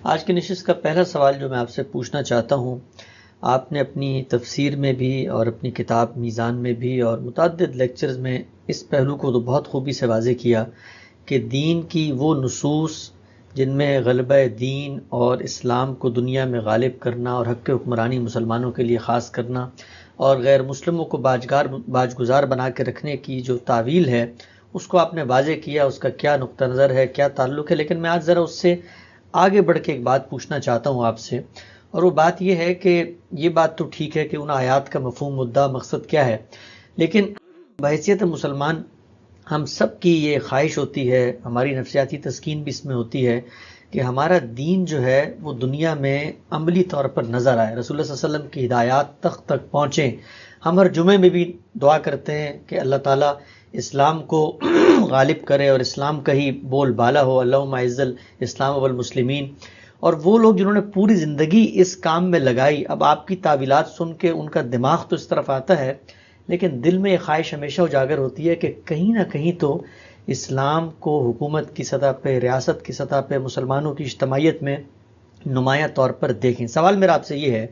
آج کی نشست کا پہلا سوال جو میں آپ سے پوچھنا چاہتا ہوں، آپ نے اپنی تفسیر میں بھی اور اپنی کتاب میزان میں بھی اور متعدد لیکچرز میں اس پہلو کو تو بہت خوبی سے واضح کیا کہ دین کی وہ نصوص جن میں غلبہ دین اور اسلام کو دنیا میں غالب کرنا اور حق حکمرانی مسلمانوں کے لیے خاص کرنا اور غیر مسلموں کو باجگزار بنا کے رکھنے کی جو تعویل ہے اس کو آپ نے واضح کیا، اس کا کیا نقطہ نظر ہے، کیا تعلق ہے۔ لیکن میں آج ذرا اس سے آگے بڑھ کے ایک بات پوچھنا چاہتا ہوں آپ سے، اور وہ بات یہ ہے کہ یہ بات تو ٹھیک ہے کہ ان آیات کا مفہوم، مدعا، مقصد کیا ہے، لیکن بحیثیت مسلمان ہم سب کی یہ خواہش ہوتی ہے، ہماری نفسیاتی تسکین بھی اس میں ہوتی ہے کہ ہمارا دین جو ہے وہ دنیا میں عملی طور پر نظر آئے، رسول اللہ صلی اللہ علیہ وسلم کی ہدایات تک پہنچیں۔ ہم ہر جمعے میں بھی دعا کرتے ہیں کہ اللہ تعالیٰ اسلام کو غالب کرے اور اسلام کا ہی بول بالا ہو، اللہم اعز الاسلام والمسلمین۔ اور وہ لوگ جنہوں نے پوری زندگی اس کام میں لگائی، اب آپ کی تعویلات سن کے ان کا دماغ تو اس طرف آتا ہے، لیکن دل میں یہ خواہش ہمیشہ اجاگر ہوتی ہے کہ کہیں نہ کہیں تو اسلام کو حکومت کی سطح پہ، ریاست کی سطح پہ، مسلمانوں کی اجتماعیت میں نمایاں طور پر دیکھیں۔ سوال میرا آپ سے یہ ہے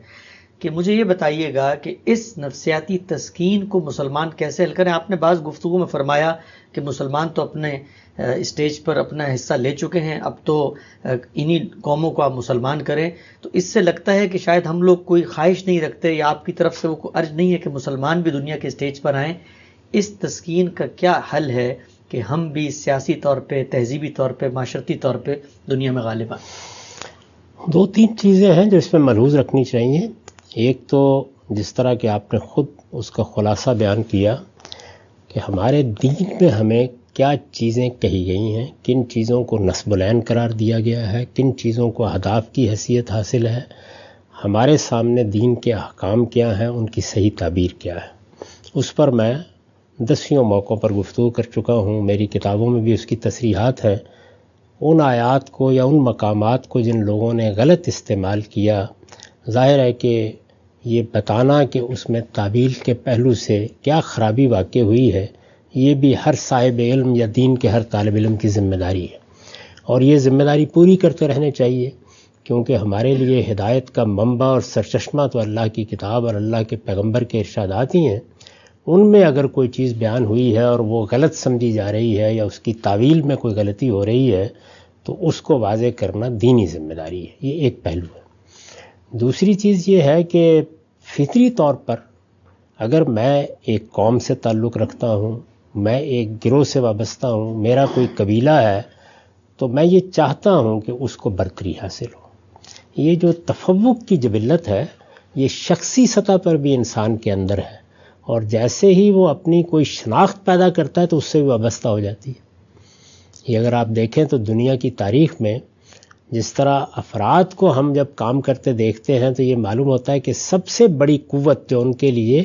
کہ مجھے یہ بتائیے گا کہ اس نفسیاتی تسکین کو مسلمان کیسے حل کریں؟ آپ نے بعض گفتگو میں فرمایا کہ مسلمان تو اپنے اسٹیج پر اپنا حصہ لے چکے ہیں، اب تو انہی قوموں کو آپ مسلمان کریں، تو اس سے لگتا ہے کہ شاید ہم لوگ کوئی خواہش نہیں رکھتے یا آپ کی طرف سے وہ کوئی عرض نہیں ہے کہ مسلمان بھی دنیا کے اسٹیج پر آئیں۔ اس تسکین کا کیا حل ہے کہ ہم بھی سیاسی طور پہ، تہذیبی طور پہ، معاشرتی طور پہ دنیا میں غالب آئیں؟ دو تین چیزیں ہیں جو اس میں ملحوظ رکھنی چاہیے۔ ایک تو جس طرح کہ آپ نے خود اس کا خلاصہ بیان کیا کہ ہمارے دین میں ہمیں کیا چیزیں کہی گئی ہیں، کن چیزوں کو نصب العین قرار دیا گیا ہے، کن چیزوں کو اہداف کی حیثیت حاصل ہے، ہمارے سامنے دین کے احکام کیا ہیں، ان کی صحیح تعبیر کیا ہے۔ اس پر میں دسیوں موقعوں پر گفتگو کر چکا ہوں، میری کتابوں میں بھی اس کی تصریحات ہیں۔ ان آیات کو یا ان مقامات کو جن لوگوں نے غلط استعمال کیا، ظاہر ہے کہ یہ بتانا کہ اس میں تعبیر کے پہلو سے کیا خرابی واقع ہوئی ہے، یہ بھی ہر صاحب علم یا دین کے ہر طالب علم کی ذمہ داری ہے، اور یہ ذمہ داری پوری کرتے رہنے چاہیے، کیونکہ ہمارے لیے ہدایت کا منبع اور سرچشمہ تو اللہ کی کتاب اور اللہ کے پیغمبر کے ارشادات ہی ہیں۔ ان میں اگر کوئی چیز بیان ہوئی ہے اور وہ غلط سمجھی جا رہی ہے یا اس کی تعویل میں کوئی غلطی ہو رہی ہے تو اس کو واضح کرنا دینی ذمہ داری ہے، یہ ایک پہلو ہے۔ دوسری چیز یہ ہے کہ فطری طور پر اگر میں ایک قوم سے تعلق رکھتا ہوں، میں ایک گروہ سے وابستہ ہوں، میرا کوئی قبیلہ ہے، تو میں یہ چاہتا ہوں کہ اس کو برتری حاصل ہو۔ یہ جو تفوق کی جبلت ہے یہ شخصی سطح پر بھی انسان کے اندر ہے، اور جیسے ہی وہ اپنی کوئی شناخت پیدا کرتا ہے تو اس سے بھی وابستہ ہو جاتی ہے۔ یہ اگر آپ دیکھیں تو دنیا کی تاریخ میں جس طرح افراد کو ہم جب کام کرتے دیکھتے ہیں تو یہ معلوم ہوتا ہے کہ سب سے بڑی قوت جو ان کے لیے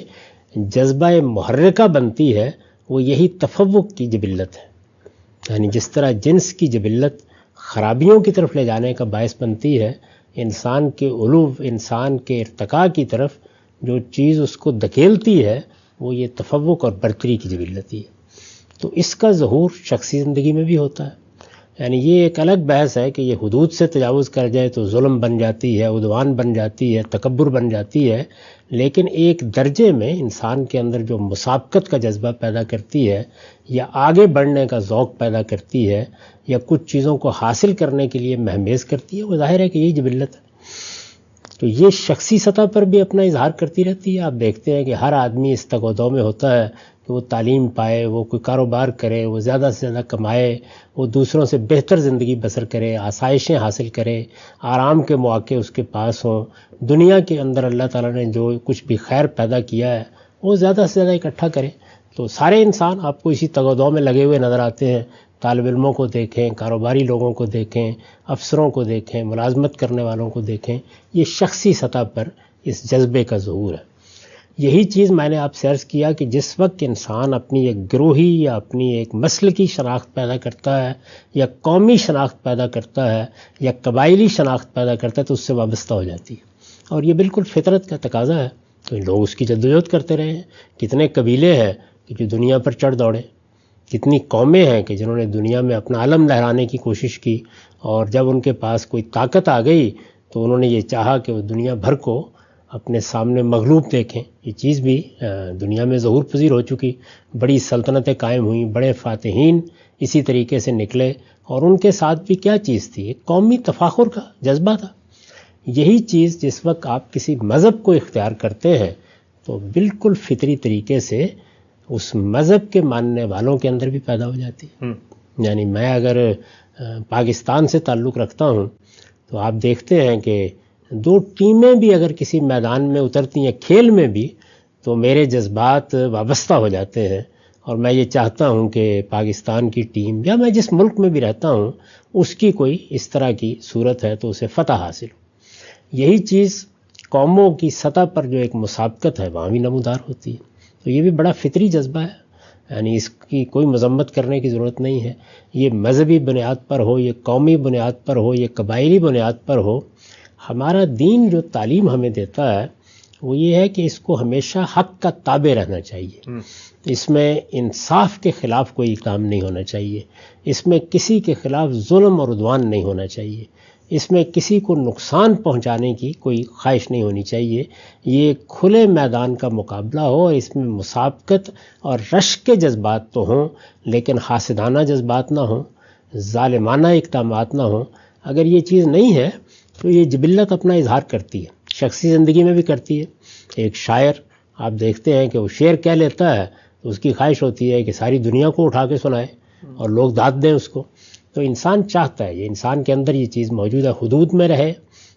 جذبہ محرکہ بنتی ہے وہ یہی تفوق کی جبلت ہے۔ یعنی جس طرح جنس کی جبلت خرابیوں کی طرف لے جانے کا باعث بنتی ہے، انسان کے علو، انسان کے ارتقاء کی طرف جو چیز اس کو دھکیلتی ہے وہ یہ تفوق اور برتری کی جبلت ہے۔ تو اس کا ظہور شخصی زندگی میں بھی ہوتا ہے۔ یعنی یہ ایک الگ بحث ہے کہ یہ حدود سے تجاوز کر جائے تو ظلم بن جاتی ہے، عدوان بن جاتی ہے، تکبر بن جاتی ہے، لیکن ایک درجے میں انسان کے اندر جو مسابقت کا جذبہ پیدا کرتی ہے یا آگے بڑھنے کا ذوق پیدا کرتی ہے یا کچھ چیزوں کو حاصل کرنے کے لیے مہمیز کرتی ہے، وہ ظاہر ہے کہ یہی جبلت ہے۔ تو یہ شخصی سطح پر بھی اپنا اظہار کرتی رہتی ہے۔ آپ دیکھتے ہیں کہ ہر آدمی اس تگ و دو میں ہوتا ہے کہ وہ تعلیم پائے، وہ کوئی کاروبار کرے، وہ زیادہ سے زیادہ کمائے، وہ دوسروں سے بہتر زندگی بسر کرے، آسائشیں حاصل کرے، آرام کے مواقع اس کے پاس ہوں، دنیا کے اندر اللہ تعالیٰ نے جو کچھ بھی خیر پیدا کیا ہے وہ زیادہ سے زیادہ اکٹھا کرے۔ تو سارے انسان آپ کو اسی تگ و دو میں لگے ہوئے نظر آتے ہیں۔ طالب علموں کو دیکھیں، کاروباری لوگوں کو دیکھیں، افسروں کو دیکھیں، ملازمت کرنے والوں کو دیکھیں، یہ شخصی سطح پر اس جذبے کا ظہور ہے۔ یہی چیز میں نے آپ سے عرض کیا کہ جس وقت انسان اپنی ایک گروہی یا اپنی ایک مسلکی شناخت پیدا کرتا ہے یا قومی شناخت پیدا کرتا ہے یا قبائلی شناخت پیدا کرتا ہے تو اس سے وابستہ ہو جاتی ہے، اور یہ بالکل فطرت کا تقاضا ہے۔ تو لوگ اس کی جدوجہد کرتے رہے ہیں، کتنے قبیلے ہیں کہ جو دنیا پر چڑھ دوڑے، کتنی قومیں ہیں کہ جنہوں نے دنیا میں اپنا علم لہرانے کی کوشش کی، اور جب ان کے پاس کوئی طاقت آ گئی تو انہوں نے یہ چاہا کہ وہ دنیا بھر کو اپنے سامنے مغلوب دیکھیں۔ یہ چیز بھی دنیا میں ظہور پذیر ہو چکی، بڑی سلطنتیں قائم ہوئیں، بڑے فاتحین اسی طریقے سے نکلے، اور ان کے ساتھ بھی کیا چیز تھی؟ ایک قومی تفاخر کا جذبہ تھا۔ یہی چیز جس وقت آپ کسی مذہب کو اختیار کرتے ہیں تو بالکل فطری طریقے سے اس مذہب کے ماننے والوں کے اندر بھی پیدا ہو جاتی ہے۔ یعنی میں اگر پاکستان سے تعلق رکھتا ہوں تو آپ دیکھتے ہیں کہ دو ٹیمیں بھی اگر کسی میدان میں اترتی ہیں کھیل میں بھی، تو میرے جذبات وابستہ ہو جاتے ہیں، اور میں یہ چاہتا ہوں کہ پاکستان کی ٹیم یا میں جس ملک میں بھی رہتا ہوں اس کی کوئی اس طرح کی صورت ہے تو اسے فتح حاصل ہو۔ یہی چیز قوموں کی سطح پر جو ایک مسابقت ہے وہاں بھی نمودار ہوتی ہے۔ تو یہ بھی بڑا فطری جذبہ ہے، یعنی اس کی کوئی مذمت کرنے کی ضرورت نہیں ہے۔ یہ مذہبی بنیاد پر ہو، یہ قومی بنیاد پر ہو، یہ قبائلی بنیاد پر ہو، ہمارا دین جو تعلیم ہمیں دیتا ہے وہ یہ ہے کہ اس کو ہمیشہ حق کا تابع رہنا چاہیے۔ اس میں انصاف کے خلاف کوئی کام نہیں ہونا چاہیے، اس میں کسی کے خلاف ظلم اور عدوان نہیں ہونا چاہیے، اس میں کسی کو نقصان پہنچانے کی کوئی خواہش نہیں ہونی چاہیے۔ یہ کھلے میدان کا مقابلہ ہو اور اس میں مسابقت اور رشک کے جذبات تو ہوں، لیکن حاسدانہ جذبات نہ ہوں، ظالمانہ اقدامات نہ ہوں۔ اگر یہ چیز نہیں ہے تو یہ جبلت اپنا اظہار کرتی ہے، شخصی زندگی میں بھی کرتی ہے۔ ایک شاعر آپ دیکھتے ہیں کہ وہ شعر کہہ لیتا ہے تو اس کی خواہش ہوتی ہے کہ ساری دنیا کو اٹھا کے سنائے اور لوگ داد دیں اس کو۔ تو انسان چاہتا ہے، یہ انسان کے اندر یہ چیز موجود ہے، حدود میں رہے،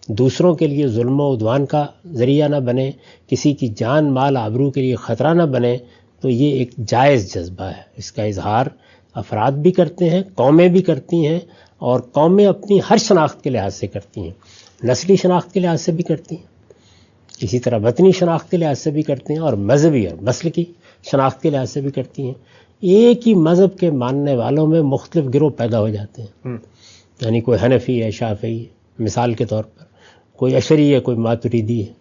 دوسروں کے لیے ظلم و عدوان کا ذریعہ نہ بنے، کسی کی جان مال آبرو کے لیے خطرہ نہ بنے۔ تو یہ ایک جائز جذبہ ہے، اس کا اظہار افراد بھی کرتے ہیں، قومیں بھی کرتی ہیں، اور قومیں اپنی ہر شناخت کے لحاظ سے کرتی ہیں، نسلی شناخت کے لحاظ سے بھی کرتی ہیں، اسی طرح وطنی شناخت کے لحاظ سے بھی کرتی ہیں، اور مذہبی اور مسلکی شناخت کے لحاظ سے بھی کرتی ہیں۔ ایک ہی مذہب کے ماننے والوں میں مختلف گروہ پیدا ہو جاتے ہیں، یعنی کوئی حنفی ہے، شافعی ہے، مثال کے طور پر کوئی اشعری ہے، کوئی ماتریدی ہے،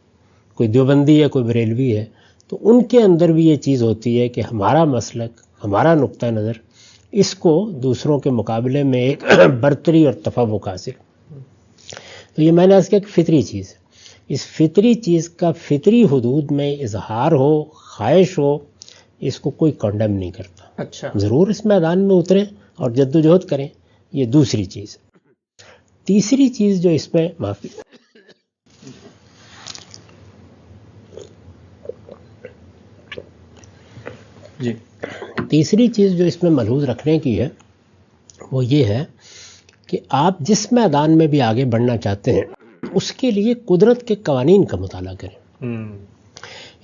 کوئی دیوبندی ہے، کوئی بریلوی ہے۔ تو ان کے اندر بھی یہ چیز ہوتی ہے کہ ہمارا مسلک، ہمارا نقطہ نظر، اس کو دوسروں کے مقابلے میں ایک برتری اور تفوق حاصل۔ تو یہ میں نے عرض کیا کہ فطری چیز ہے، اس فطری چیز کا فطری حدود میں اظہار ہو، خواہش ہو، اس کو کوئی کنڈم نہیں کرتا۔ اچھا، ضرور اس میدان میں اتریں اور جد و جہد کریں، یہ دوسری چیز۔ تیسری چیز جو اس میں معافی جی، تیسری چیز جو اس میں ملحوظ رکھنے کی ہے وہ یہ ہے کہ آپ جس میدان میں بھی آگے بڑھنا چاہتے ہیں اس کے لیے قدرت کے قوانین کا مطالعہ کریں۔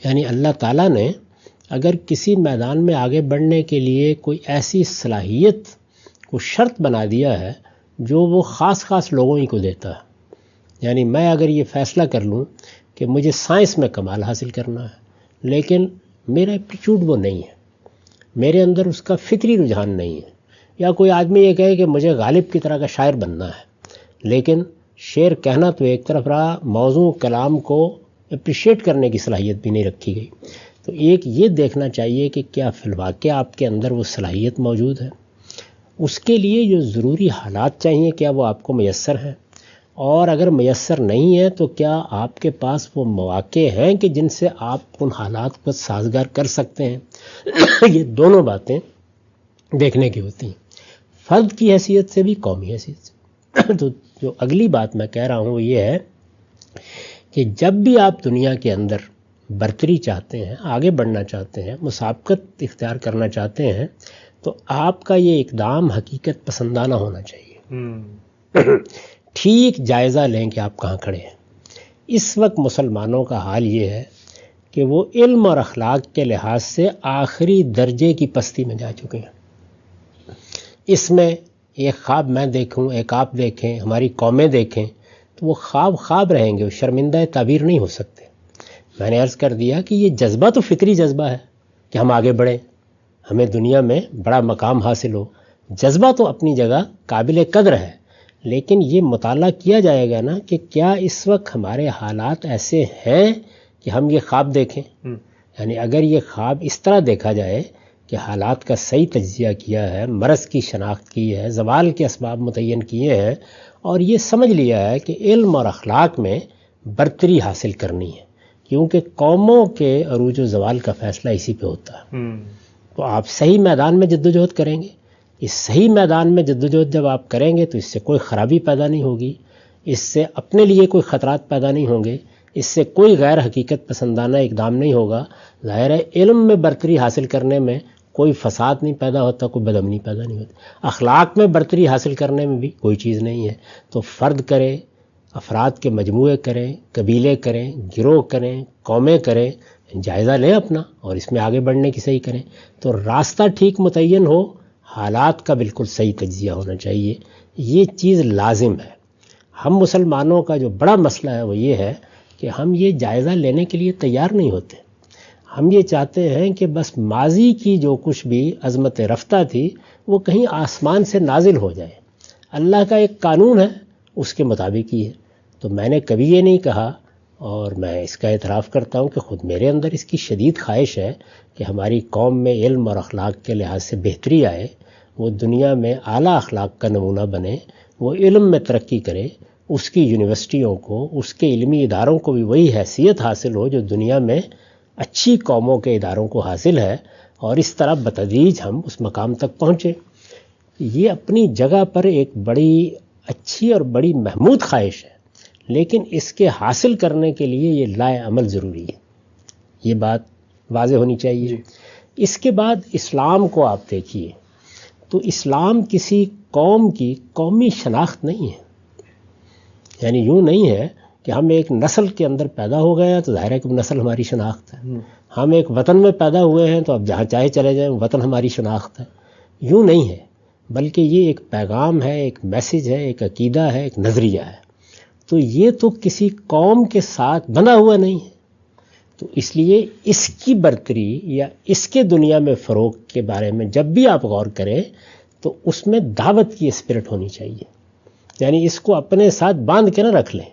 یعنی اللہ تعالیٰ نے اگر کسی میدان میں آگے بڑھنے کے لیے کوئی ایسی صلاحیت کو شرط بنا دیا ہے جو وہ خاص خاص لوگوں ہی کو دیتا ہے، یعنی میں اگر یہ فیصلہ کر لوں کہ مجھے سائنس میں کمال حاصل کرنا ہے لیکن میرا ایپٹیچیوڈ وہ نہیں ہے، میرے اندر اس کا فطری رجحان نہیں ہے، یا کوئی آدمی یہ کہے کہ مجھے غالب کی طرح کا شاعر بننا ہے، لیکن شعر کہنا تو ایک طرف رہا، موضوع کلام کو اپریشیٹ کرنے کی صلاحیت بھی نہیں رکھی گئی۔ تو ایک یہ دیکھنا چاہیے کہ کیا فی الواقع آپ کے اندر وہ صلاحیت موجود ہے، اس کے لیے جو ضروری حالات چاہیے کیا وہ آپ کو میسر ہیں، اور اگر میسر نہیں ہے تو کیا آپ کے پاس وہ مواقع ہیں کہ جن سے آپ ان حالات کو سازگار کر سکتے ہیں۔ یہ دونوں باتیں دیکھنے کی ہوتی ہیں، فرد کی حیثیت سے بھی، قومی حیثیت سے۔ تو جو اگلی بات میں کہہ رہا ہوں وہ یہ ہے کہ جب بھی آپ دنیا کے اندر برتری چاہتے ہیں، آگے بڑھنا چاہتے ہیں، مسابقت اختیار کرنا چاہتے ہیں، تو آپ کا یہ اقدام حقیقت پسندانہ ہونا چاہیے۔ ٹھیک جائزہ لیں کہ آپ کہاں کھڑے ہیں۔ اس وقت مسلمانوں کا حال یہ ہے کہ وہ علم اور اخلاق کے لحاظ سے آخری درجے کی پستی میں جا چکے ہیں۔ اس میں ایک خواب میں دیکھوں، ایک آپ دیکھیں، ہماری قومیں دیکھیں، تو وہ خواب خواب رہیں گے، وہ شرمندہ تعبیر نہیں ہو سکتے۔ میں نے عرض کر دیا کہ یہ جذبہ تو فطری جذبہ ہے کہ ہم آگے بڑھیں، ہمیں دنیا میں بڑا مقام حاصل ہو، جذبہ تو اپنی جگہ قابل قدر ہے، لیکن یہ مطالعہ کیا جائے گا نا کہ کیا اس وقت ہمارے حالات ایسے ہیں کہ ہم یہ خواب دیکھیں۔ یعنی اگر یہ خواب اس طرح دیکھا جائے کہ کہ حالات کا صحیح تجزیہ کیا ہے، مرض کی شناخت کی ہے، زوال کے اسباب متعین کیے ہیں، اور یہ سمجھ لیا ہے کہ علم اور اخلاق میں برتری حاصل کرنی ہے، کیونکہ قوموں کے عروج و زوال کا فیصلہ اسی پہ ہوتا ہے۔ تو آپ صحیح میدان میں جدوجہد کریں گے، اس صحیح میدان میں جدوجہد جب آپ کریں گے تو اس سے کوئی خرابی پیدا نہیں ہوگی، اس سے اپنے لیے کوئی خطرات پیدا نہیں ہوں گے، اس سے کوئی غیر حقیقت پسندانہ اقدام نہیں ہوگا۔ ظاہر ہے علم میں برتری حاصل کرنے میں کوئی فساد نہیں پیدا ہوتا، کوئی بدامنی پیدا نہیں ہوتی۔ اخلاق میں برتری حاصل کرنے میں بھی کوئی چیز نہیں ہے۔ تو فرد کرے، افراد کے مجموعے کریں، قبیلے کریں، گروہ کریں، قومیں کریں، جائزہ لیں اپنا اور اس میں آگے بڑھنے کی صحیح کریں۔ تو راستہ ٹھیک متعین ہو، حالات کا بالکل صحیح تجزیہ ہونا چاہیے، یہ چیز لازم ہے۔ ہم مسلمانوں کا جو بڑا مسئلہ ہے وہ یہ ہے کہ ہم یہ جائزہ لینے کے لیے تیار نہیں ہوتے۔ ہم یہ چاہتے ہیں کہ بس ماضی کی جو کچھ بھی عظمت رفتہ تھی وہ کہیں آسمان سے نازل ہو جائے۔ اللہ کا ایک قانون ہے، اس کے مطابق ہی ہے۔ تو میں نے کبھی یہ نہیں کہا، اور میں اس کا اعتراف کرتا ہوں کہ خود میرے اندر اس کی شدید خواہش ہے کہ ہماری قوم میں علم اور اخلاق کے لحاظ سے بہتری آئے، وہ دنیا میں اعلیٰ اخلاق کا نمونہ بنے، وہ علم میں ترقی کرے، اس کی یونیورسٹیوں کو، اس کے علمی اداروں کو بھی وہی حیثیت حاصل ہو جو دنیا میں اچھی قوموں کے اداروں کو حاصل ہے، اور اس طرح بتدریج ہم اس مقام تک پہنچے۔ یہ اپنی جگہ پر ایک بڑی اچھی اور بڑی محمود خواہش ہے، لیکن اس کے حاصل کرنے کے لیے یہ لائے عمل ضروری ہے، یہ بات واضح ہونی چاہیے۔ اس کے بعد اسلام کو آپ دیکھیے تو اسلام کسی قوم کی قومی شناخت نہیں ہے، یعنی یوں نہیں ہے کہ ہم ایک نسل کے اندر پیدا ہو گئے ہیں تو ظاہر ہے کہ نسل ہماری شناخت ہے، ہم ایک وطن میں پیدا ہوئے ہیں تو اب جہاں چاہے چلے جائیں وطن ہماری شناخت ہے، یوں نہیں ہے، بلکہ یہ ایک پیغام ہے، ایک میسج ہے، ایک عقیدہ ہے، ایک نظریہ ہے۔ تو یہ تو کسی قوم کے ساتھ بندھا ہوا نہیں ہے، تو اس لیے اس کی برتری یا اس کے دنیا میں فروغ کے بارے میں جب بھی آپ غور کریں تو اس میں دعوت کی اسپرٹ ہونی چاہیے، یعنی اس کو اپنے ساتھ باندھ کے نہ رکھ لیں،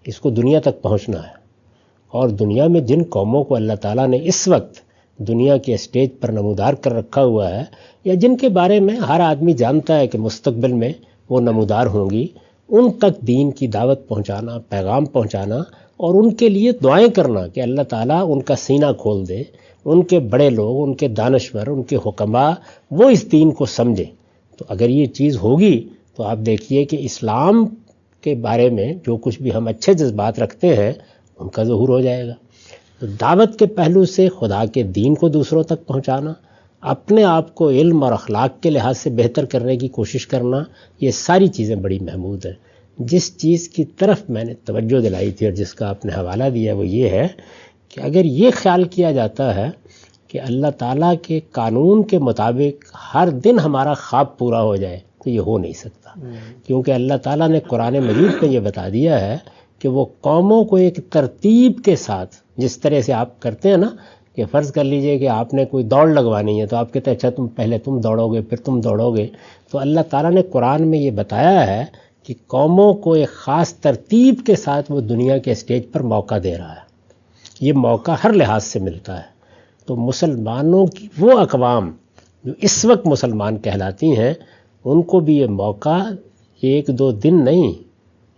اس کو دنیا تک پہنچنا ہے۔ اور دنیا میں جن قوموں کو اللہ تعالیٰ نے اس وقت دنیا کے اسٹیج پر نمودار کر رکھا ہوا ہے، یا جن کے بارے میں ہر آدمی جانتا ہے کہ مستقبل میں وہ نمودار ہوں گی، ان تک دین کی دعوت پہنچانا، پیغام پہنچانا، اور ان کے لیے دعائیں کرنا کہ اللہ تعالیٰ ان کا سینہ کھول دے، ان کے بڑے لوگ، ان کے دانشور، ان کے حکماء وہ اس دین کو سمجھیں۔ تو اگر یہ چیز ہوگی تو آپ دیکھیے کہ اسلام کے بارے میں جو کچھ بھی ہم اچھے جذبات رکھتے ہیں ان کا ظہور ہو جائے گا۔ تو دعوت کے پہلو سے خدا کے دین کو دوسروں تک پہنچانا، اپنے آپ کو علم اور اخلاق کے لحاظ سے بہتر کرنے کی کوشش کرنا، یہ ساری چیزیں بڑی محمود ہیں۔ جس چیز کی طرف میں نے توجہ دلائی تھی اور جس کا آپ نے حوالہ دیا وہ یہ ہے کہ اگر یہ خیال کیا جاتا ہے کہ اللہ تعالیٰ کے قانون کے مطابق ہر دن ہمارا خواب پورا ہو جائے تو یہ ہو نہیں سکتا، کیونکہ اللہ تعالیٰ نے قرآن مجید میں یہ بتا دیا ہے کہ وہ قوموں کو ایک ترتیب کے ساتھ، جس طرح سے آپ کرتے ہیں نا کہ فرض کر لیجئے کہ آپ نے کوئی دوڑ لگوانی ہے تو آپ کہتے ہیں اچھا پہلے تم دوڑو گے پھر تم دوڑو گے، تو اللہ تعالیٰ نے قرآن میں یہ بتایا ہے کہ قوموں کو ایک خاص ترتیب کے ساتھ وہ دنیا کے اسٹیج پر موقع دے رہا ہے، یہ موقع ہر لحاظ سے ملتا ہے۔ تو مسلمانوں کی وہ اقوام جو اس وقت مسلمان کہلاتی ہیں ان کو بھی یہ موقع ایک دو دن نہیں،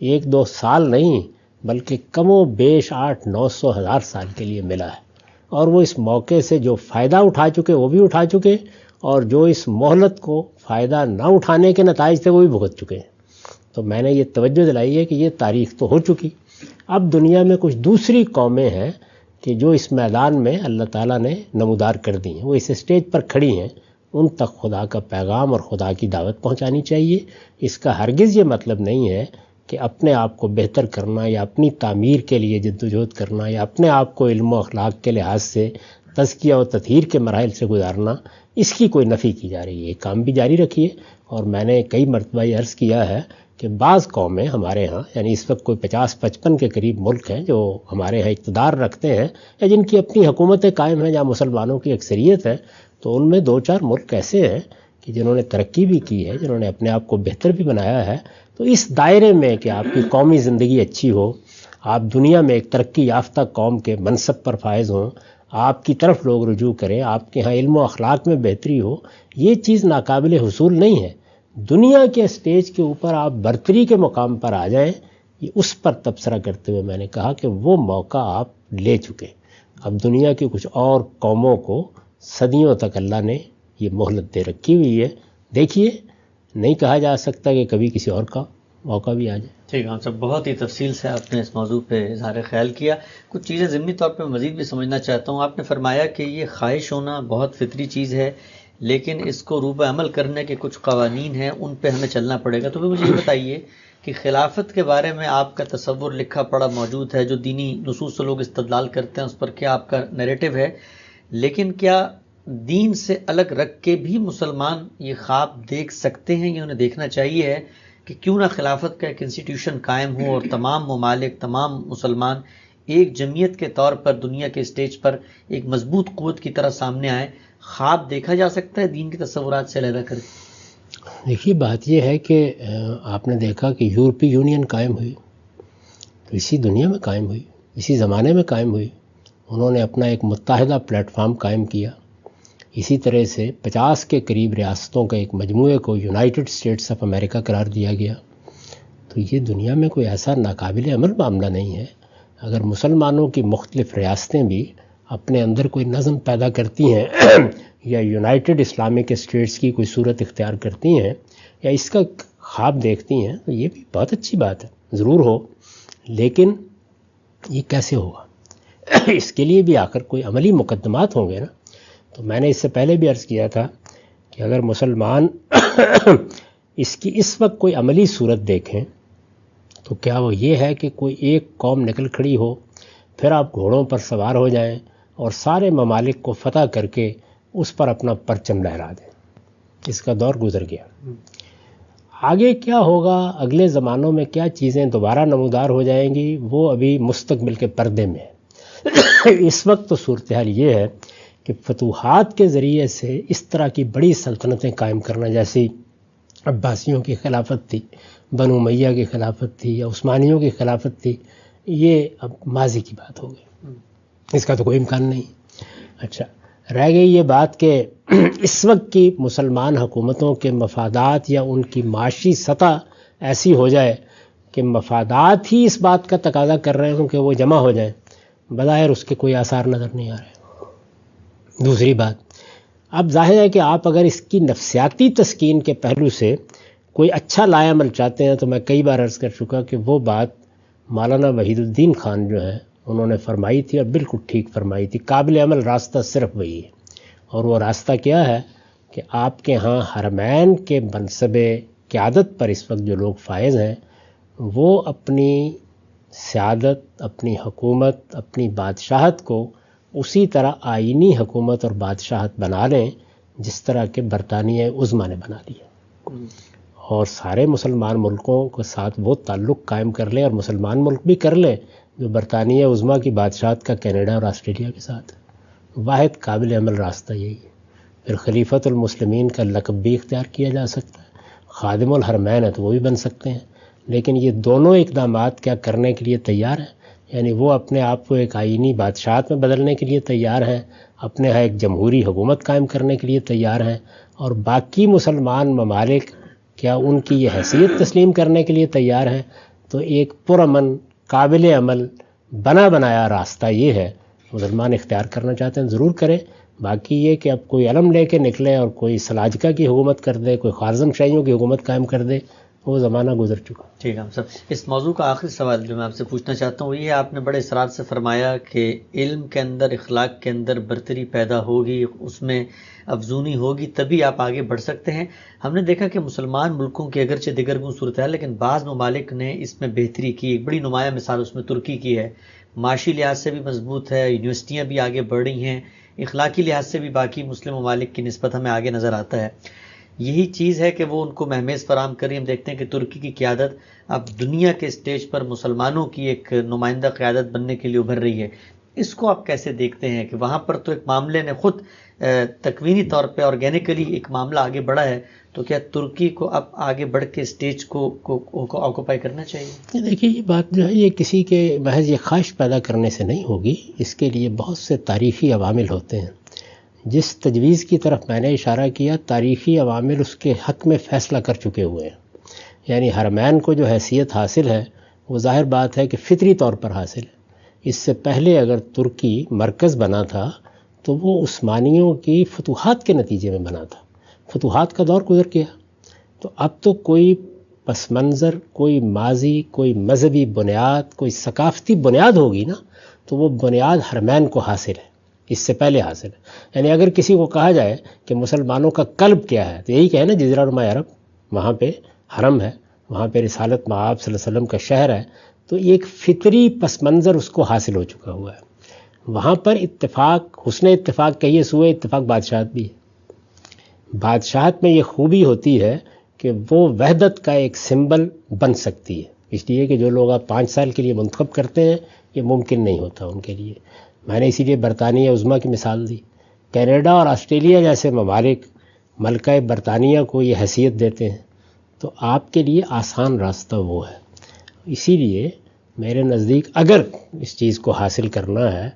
ایک دو سال نہیں، بلکہ کم و بیش 800-900 سال کے لیے ملا ہے، اور وہ اس موقع سے جو فائدہ اٹھا چکے وہ بھی اٹھا چکے، اور جو اس مہلت کو فائدہ نہ اٹھانے کے نتائج تھے وہ بھی بھگت چکے ہیں۔ تو میں نے یہ توجہ دلائی ہے کہ یہ تاریخ تو ہو چکی، اب دنیا میں کچھ دوسری قومیں ہیں کہ جو اس میدان میں اللہ تعالیٰ نے نمودار کر دی ہیں، وہ اس اسٹیج پر کھڑی ہیں، ان تک خدا کا پیغام اور خدا کی دعوت پہنچانی چاہیے۔ اس کا ہرگز یہ مطلب نہیں ہے کہ اپنے آپ کو بہتر کرنا یا اپنی تعمیر کے لیے جدوجہد کرنا یا اپنے آپ کو علم و اخلاق کے لحاظ سے تزکیہ و تطہیر کے مراحل سے گزارنا، اس کی کوئی نفی کی جا رہی ہے۔ یہ کام بھی جاری رکھیے، اور میں نے کئی مرتبہ یہ عرض کیا ہے کہ بعض قومیں ہمارے ہاں، یعنی اس وقت کوئی 50-55 کے قریب ملک ہیں جو ہمارے ہاں اقتدار رکھتے ہیں یا جن کی اپنی حکومتیں قائم ہیں جہاں مسلمانوں کی اکثریت ہے، تو ان میں 2-4 ملک ایسے ہیں کہ جنہوں نے ترقی بھی کی ہے، جنہوں نے اپنے آپ کو بہتر بھی بنایا ہے۔ تو اس دائرے میں کہ آپ کی قومی زندگی اچھی ہو، آپ دنیا میں ایک ترقی یافتہ قوم کے منصب پر فائز ہوں، آپ کی طرف لوگ رجوع کریں، آپ کے ہاں علم و اخلاق میں بہتری ہو، یہ چیز ناقابل حصول نہیں ہے۔ دنیا کے سٹیج کے اوپر آپ برتری کے مقام پر آ جائیں، یہ اس پر تبصرہ کرتے ہوئے میں نے کہا کہ وہ موقع آپ لے چکے۔ اب دنیا کی کچھ اور قوموں کو صدیوں تک اللہ نے یہ مہلت دے رکھی ہوئی ہے، دیکھیے، نہیں کہا جا سکتا کہ کبھی کسی اور کا موقع بھی آ جائے۔ ٹھیک ہے صاحب، بہت ہی تفصیل سے آپ نے اس موضوع پہ اظہار خیال کیا۔ کچھ چیزیں ضمنی طور پہ مزید بھی سمجھنا چاہتا ہوں۔ آپ نے فرمایا کہ یہ خواہش ہونا بہت فطری چیز ہے، لیکن اس کو روبہ عمل کرنے کے کچھ قوانین ہیں، ان پہ ہمیں چلنا پڑے گا۔ تو پھر مجھے یہ بتائیے کہ خلافت کے بارے میں آپ کا تصور لکھا پڑا موجود ہے، جو دینی نصوص سے لوگ استدلال کرتے ہیں، اس پر کیا آپ کا نیریٹو ہے؟ لیکن کیا دین سے الگ رکھ کے بھی مسلمان یہ خواب دیکھ سکتے ہیں، یہ انہیں دیکھنا چاہیے ہے کہ کیوں نہ خلافت کا ایک انسٹیٹیوشن قائم ہو اور تمام ممالک، تمام مسلمان ایک جمعیت کے طور پر دنیا کے اسٹیج پر ایک مضبوط قوت کی طرح سامنے آئے؟ خواب دیکھا جا سکتا ہے دین کے تصورات سے علیحدہ کر کے؟ دیکھیے، بات یہ ہے کہ آپ نے دیکھا کہ یورپی یونین قائم ہوئی تو اسی دنیا میں قائم ہوئی، اسی زمانے میں قائم ہوئی۔ انہوں نے اپنا ایک متحدہ پلیٹ فارم قائم کیا۔ اسی طرح سے 50 کے قریب ریاستوں کے ایک مجموعے کو یونائٹڈ اسٹیٹس آف امریکہ قرار دیا گیا۔ تو یہ دنیا میں کوئی ایسا ناقابل عمل معاملہ نہیں ہے۔ اگر مسلمانوں کی مختلف ریاستیں بھی اپنے اندر کوئی نظم پیدا کرتی ہیں یا یونائٹڈ اسلامک اسٹیٹس کی کوئی صورت اختیار کرتی ہیں یا اس کا خواب دیکھتی ہیں، تو یہ بھی بہت اچھی بات ہے، ضرور ہو، لیکن یہ کیسے ہوگا؟ اس کے لیے بھی آخر کوئی عملی مقدمات ہوں گے نا۔ تو میں نے اس سے پہلے بھی عرض کیا تھا کہ اگر مسلمان اس کی اس وقت کوئی عملی صورت دیکھیں تو کیا وہ یہ ہے کہ کوئی ایک قوم نکل کھڑی ہو، پھر آپ گھوڑوں پر سوار ہو جائیں اور سارے ممالک کو فتح کر کے اس پر اپنا پرچم لہرا دیں۔ اس کا دور گزر گیا۔ آگے کیا ہوگا، اگلے زمانوں میں کیا چیزیں دوبارہ نمودار ہو جائیں گی، وہ ابھی مستقبل کے پردے میں ہے۔ اس وقت تو صورتحال یہ ہے کہ فتوحات کے ذریعے سے اس طرح کی بڑی سلطنتیں قائم کرنا، جیسی عباسیوں کی خلافت تھی، بنو امیہ کی خلافت تھی یا عثمانیوں کی خلافت تھی، یہ اب ماضی کی بات ہو گئی، اس کا تو کوئی امکان نہیں۔ اچھا، رہ گئی یہ بات کہ اس وقت کی مسلمان حکومتوں کے مفادات یا ان کی معاشی سطح ایسی ہو جائے کہ مفادات ہی اس بات کا تقاضا کر رہے ہوں کہ وہ جمع ہو جائیں، بظاہر اس کے کوئی آثار نظر نہیں آ رہے۔ دوسری بات، اب ظاہر ہے کہ آپ اگر اس کی نفسیاتی تسکین کے پہلو سے کوئی اچھا لائے عمل چاہتے ہیں تو میں کئی بار عرض کر چکا کہ وہ بات مولانا وحید الدین خان جو ہیں انہوں نے فرمائی تھی اور بالکل ٹھیک فرمائی تھی۔ قابل عمل راستہ صرف وہی ہے، اور وہ راستہ کیا ہے کہ آپ کے ہاں حرمین کے منصب قیادت پر اس وقت جو لوگ فائز ہیں وہ اپنی سیادت، اپنی حکومت، اپنی بادشاہت کو اسی طرح آئینی حکومت اور بادشاہت بنا لیں جس طرح کہ برطانیہ عظمیٰ نے بنا لیا، اور سارے مسلمان ملکوں کے ساتھ وہ تعلق قائم کر لیں، اور مسلمان ملک بھی کر لیں جو برطانیہ عظمیٰ کی بادشاہت کا کینیڈا اور آسٹریلیا کے ساتھ۔ واحد قابل عمل راستہ یہی ہے۔ پھر خلیفۃ المسلمین کا لقب بھی اختیار کیا جا سکتا ہے، خادم الحرمین ہے تو وہ بھی بن سکتے ہیں، لیکن یہ دونوں اقدامات کیا کرنے کے لیے تیار ہیں؟ یعنی وہ اپنے آپ کو ایک آئینی بادشاہت میں بدلنے کے لیے تیار ہیں، اپنے ہاں ایک جمہوری حکومت قائم کرنے کے لیے تیار ہیں، اور باقی مسلمان ممالک کیا ان کی یہ حیثیت تسلیم کرنے کے لیے تیار ہیں؟ تو ایک پرامن قابل عمل بنا بنایا راستہ یہ ہے، مسلمان اختیار کرنا چاہتے ہیں ضرور کریں۔ باقی یہ کہ اب کوئی علم لے کے نکلے اور کوئی سلاجقہ کی حکومت کر دے، کوئی خوارزم شاہیوں کی حکومت قائم کر دے، وہ زمانہ گزر چکا۔ ٹھیک ہے سر، اس موضوع کا آخری سوال جو میں آپ سے پوچھنا چاہتا ہوں وہ یہ ہے، آپ نے بڑے اصرار سے فرمایا کہ علم کے اندر، اخلاق کے اندر برتری پیدا ہوگی، اس میں افزونی ہوگی، تبھی آپ آگے بڑھ سکتے ہیں۔ ہم نے دیکھا کہ مسلمان ملکوں کی اگرچہ دیگر گون صورت ہے، لیکن بعض ممالک نے اس میں بہتری کی۔ ایک بڑی نمایاں مثال اس میں ترکی کی ہے، معاشی لحاظ سے بھی مضبوط ہے، یونیورسٹیاں بھی آگے بڑھ رہی ہیں، اخلاقی لحاظ سے بھی باقی مسلم ممالک کی نسبت ہمیں آگے نظر آتا ہے۔ یہی چیز ہے کہ وہ ان کو مہمیز فراہم کری۔ ہم دیکھتے ہیں کہ ترکی کی قیادت اب دنیا کے اسٹیج پر مسلمانوں کی ایک نمائندہ قیادت بننے کے لیے ابھر رہی ہے۔ اس کو آپ کیسے دیکھتے ہیں کہ وہاں پر تو ایک معاملے نے خود تکوینی طور پہ آرگینکلی ایک معاملہ آگے بڑھا ہے، تو کیا ترکی کو اب آگے بڑھ کے اسٹیج کو آکوپائی کرنا چاہیے؟ دیکھیے یہ بات جو ہے یہ کسی کے محض یہ خواہش پیدا کرنے سے نہیں ہوگی، اس کے لیے بہت سے تاریخی عوامل ہوتے ہیں۔ جس تجویز کی طرف میں نے اشارہ کیا، تاریخی عوامل اس کے حق میں فیصلہ کر چکے ہوئے ہیں، یعنی حرمین کو جو حیثیت حاصل ہے وہ ظاہر بات ہے کہ فطری طور پر حاصل ہے۔ اس سے پہلے اگر ترکی مرکز بنا تھا تو وہ عثمانیوں کی فتوحات کے نتیجے میں بنا تھا، فتوحات کا دور گزر گیا۔ تو اب تو کوئی پس منظر، کوئی ماضی، کوئی مذہبی بنیاد، کوئی ثقافتی بنیاد ہوگی نا، تو وہ بنیاد حرمین کو حاصل ہے، اس سے پہلے حاصل ہے۔ یعنی اگر کسی کو کہا جائے کہ مسلمانوں کا قلب کیا ہے تو یہی کہ نا جزیرہ نما عرب، وہاں پہ حرم ہے، وہاں پہ رسالت مآب صلی اللہ علیہ وسلم کا شہر ہے، تو ایک فطری پس منظر اس کو حاصل ہو چکا ہوا ہے۔ وہاں پر اتفاق، حسن اتفاق کہیے، سوء اتفاق بادشاہت بھی ہے۔ بادشاہت میں یہ خوبی ہوتی ہے کہ وہ وحدت کا ایک سمبل بن سکتی ہے، اس لیے کہ جو لوگ آپ 5 سال کے لیے منتخب کرتے ہیں یہ ممکن نہیں ہوتا ان کے لیے۔ میں نے اسی لیے برطانیہ عظمیٰ کی مثال دی۔ کینیڈا اور آسٹریلیا جیسے ممالک ملکہ برطانیہ کو یہ حیثیت دیتے ہیں، تو آپ کے لیے آسان راستہ وہ ہے۔ اسی لیے میرے نزدیک اگر اس چیز کو حاصل کرنا ہے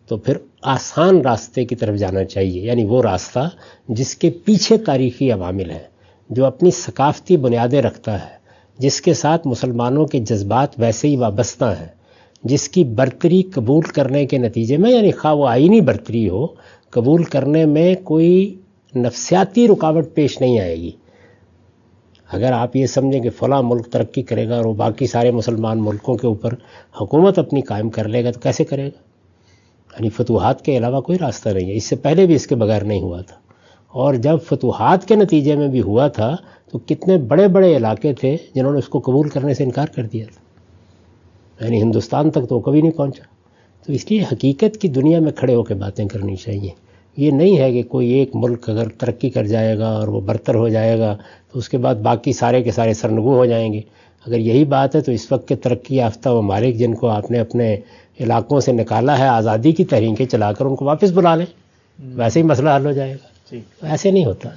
تو پھر آسان راستے کی طرف جانا چاہیے، یعنی وہ راستہ جس کے پیچھے تاریخی عوامل ہیں، جو اپنی ثقافتی بنیادیں رکھتا ہے، جس کے ساتھ مسلمانوں کے جذبات ویسے ہی وابستہ ہیں، جس کی برتری قبول کرنے کے نتیجے میں، یعنی خواہ وہ آئینی برتری ہو، قبول کرنے میں کوئی نفسیاتی رکاوٹ پیش نہیں آئے گی۔ اگر آپ یہ سمجھیں کہ فلاں ملک ترقی کرے گا اور وہ باقی سارے مسلمان ملکوں کے اوپر حکومت اپنی قائم کر لے گا تو کیسے کرے گا؟ یعنی فتوحات کے علاوہ کوئی راستہ نہیں ہے، اس سے پہلے بھی اس کے بغیر نہیں ہوا تھا، اور جب فتوحات کے نتیجے میں بھی ہوا تھا تو کتنے بڑے بڑے علاقے تھے جنہوں نے اس کو قبول کرنے سے انکار کر دیا تھا، یعنی ہندوستان تک تو وہ کبھی نہیں پہنچا۔ تو اس لیے حقیقت کی دنیا میں کھڑے ہو کے باتیں کرنی چاہیے۔ یہ نہیں ہے کہ کوئی ایک ملک اگر ترقی کر جائے گا اور وہ برتر ہو جائے گا تو اس کے بعد باقی سارے کے سارے سرنگوں ہو جائیں گے۔ اگر یہی بات ہے تو اس وقت کے ترقی یافتہ ممالک جن کو آپ نے اپنے علاقوں سے نکالا ہے، آزادی کی تحریکیں چلا کر ان کو واپس بلا لیں، ویسے ہی مسئلہ حل ہو جائے گا۔ ایسے نہیں ہوتا۔